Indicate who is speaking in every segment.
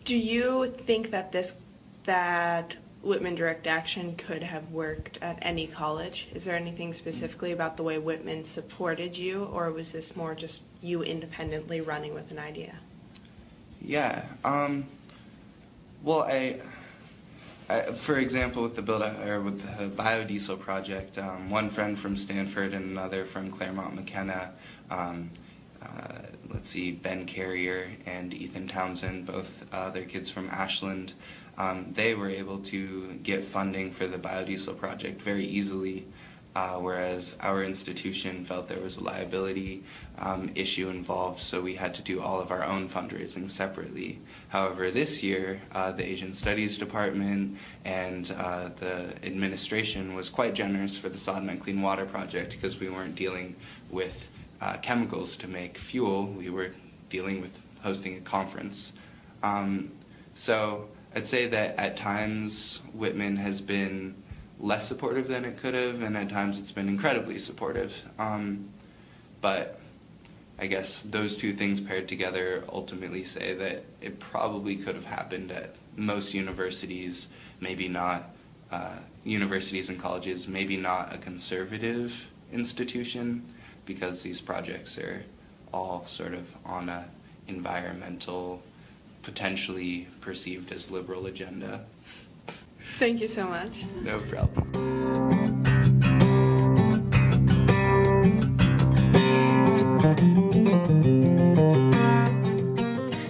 Speaker 1: Do you think that that Whitman Direct Action could have worked at any college? Is there anything specifically about the way Whitman supported you, or was this more just you independently running with an idea?
Speaker 2: Yeah. Well, for example, with the biodiesel project, one friend from Stanford and another from Claremont McKenna, Ben Carrier and Ethan Townsend, both their kids from Ashland, they were able to get funding for the biodiesel project very easily, whereas our institution felt there was a liability issue involved, so we had to do all of our own fundraising separately. However, this year, the Asian Studies Department and the administration was quite generous for the Sodden and Clean Water project because we weren't dealing with chemicals to make fuel. We were dealing with hosting a conference. So I'd say that at times Whitman has been less supportive than it could have, and at times it's been incredibly supportive. But I guess those two things paired together ultimately say that it probably could have happened at most universities, maybe not universities and colleges, maybe not a conservative institution, because these projects are all sort of on a environmental, potentially perceived as liberal agenda.
Speaker 1: Thank you so much.
Speaker 2: No problem.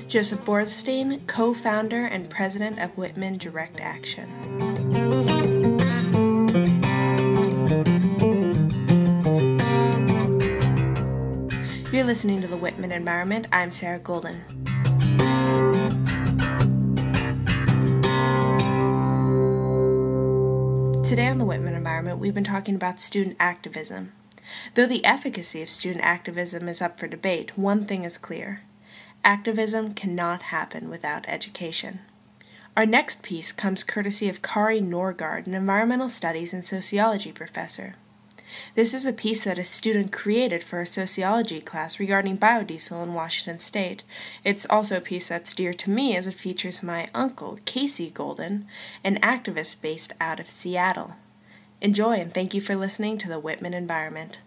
Speaker 1: Joseph Borstein, co-founder and president of Whitman Direct Action. You're listening to the Whitman Environment. I'm Sarah Golden. Today on the Whitman Environment, we've been talking about student activism. Though the efficacy of student activism is up for debate, one thing is clear. Activism cannot happen without education. Our next piece comes courtesy of Kari Norgard, an environmental studies and sociology professor. This is a piece that a student created for a sociology class regarding biodiesel in Washington State. It's also a piece that's dear to me as it features my uncle, Casey Golden, an activist based out of Seattle. Enjoy, and thank you for listening to the Whitman Environment.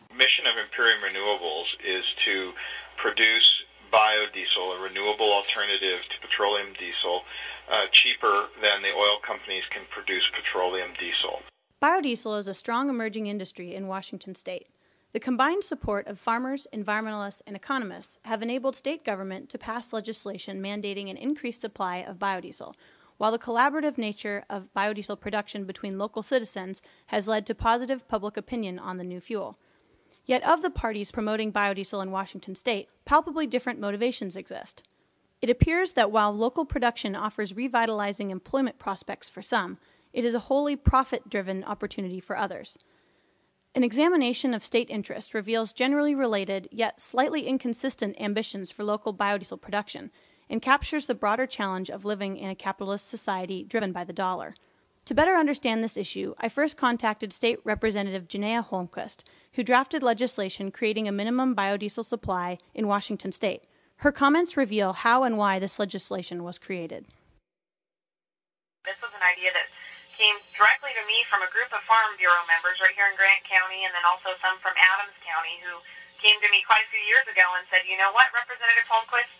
Speaker 3: The mission of Imperium Renewables is to produce biodiesel, a renewable alternative to petroleum diesel, cheaper than the oil companies can produce petroleum diesel.
Speaker 4: Biodiesel is a strong emerging industry in Washington State. The combined support of farmers, environmentalists, and economists have enabled state government to pass legislation mandating an increased supply of biodiesel, while the collaborative nature of biodiesel production between local citizens has led to positive public opinion on the new fuel. Yet of the parties promoting biodiesel in Washington State, palpably different motivations exist. It appears that while local production offers revitalizing employment prospects for some, it is a wholly profit-driven opportunity for others. An examination of state interest reveals generally related, yet slightly inconsistent ambitions for local biodiesel production, and captures the broader challenge of living in a capitalist society driven by the dollar. To better understand this issue, I first contacted State Representative Janaea Holmquist, who drafted legislation creating a minimum biodiesel supply in Washington State. Her comments reveal how and why this legislation was created.
Speaker 5: This was an idea that came directly to me from a group of Farm Bureau members right here in Grant County, and then also some from Adams County, who came to me quite a few years ago and said, you know what, Representative Holmquist,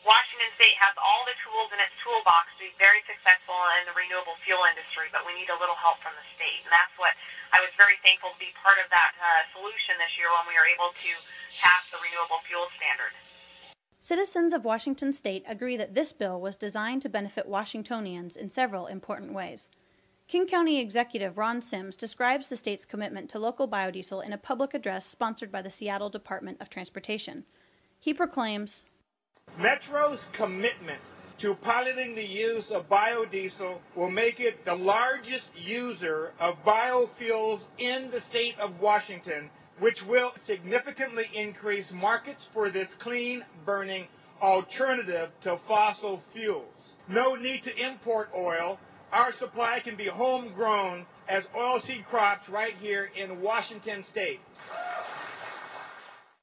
Speaker 5: Washington State has all the tools in its toolbox to be very successful in the renewable fuel industry, but we need a little help from the state. And that's what I was very thankful to be part of that solution this year when we were able to pass the renewable fuel standard.
Speaker 4: Citizens of Washington State agree that this bill was designed to benefit Washingtonians in several important ways. King County Executive Ron Sims describes the state's commitment to local biodiesel in a public address sponsored by the Seattle Department of Transportation. He proclaims,
Speaker 6: Metro's commitment to piloting the use of biodiesel will make it the largest user of biofuels in the state of Washington, which will significantly increase markets for this clean-burning alternative to fossil fuels. No need to import oil. Our supply can be homegrown as oilseed crops right here in Washington State.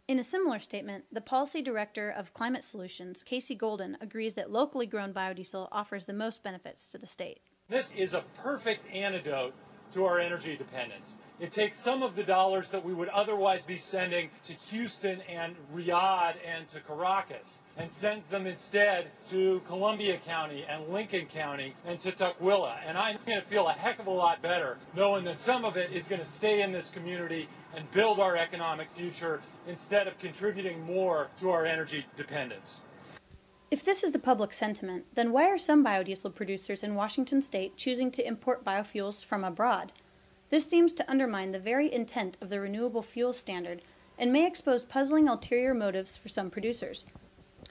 Speaker 4: In a similar statement, the Policy Director of Climate Solutions, Casey Golden, agrees that locally grown biodiesel offers the most benefits to the state.
Speaker 7: This is a perfect antidote to our energy dependence. It takes some of the dollars that we would otherwise be sending to Houston and Riyadh and to Caracas and sends them instead to Columbia County and Lincoln County and to Tukwila. And I'm going to feel a heck of a lot better knowing that some of it is going to stay in this community and build our economic future instead of contributing more to our energy dependence.
Speaker 4: If this is the public sentiment, then why are some biodiesel producers in Washington state choosing to import biofuels from abroad? This seems to undermine the very intent of the Renewable Fuels Standard and may expose puzzling ulterior motives for some producers.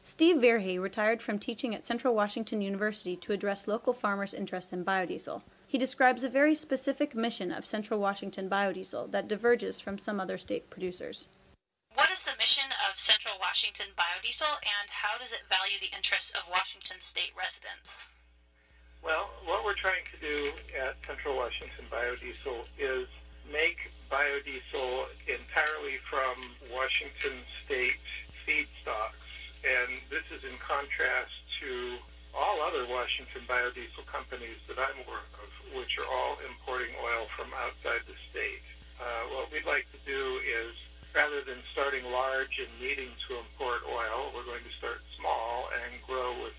Speaker 4: Steve Verhey retired from teaching at Central Washington University to address local farmers' interest in biodiesel. He describes a very specific mission of Central Washington biodiesel that diverges from some other state producers.
Speaker 8: What is the mission of Central Washington Biodiesel, and how does it value the interests of Washington state residents?
Speaker 3: Well, what we're trying to do at Central Washington Biodiesel is make biodiesel entirely from Washington state feedstocks. And this is in contrast to all other Washington biodiesel companies that I'm aware of, which are all importing oil from outside the state. What we'd like to do is, rather than starting large and needing to import oil, we're going to start small and grow with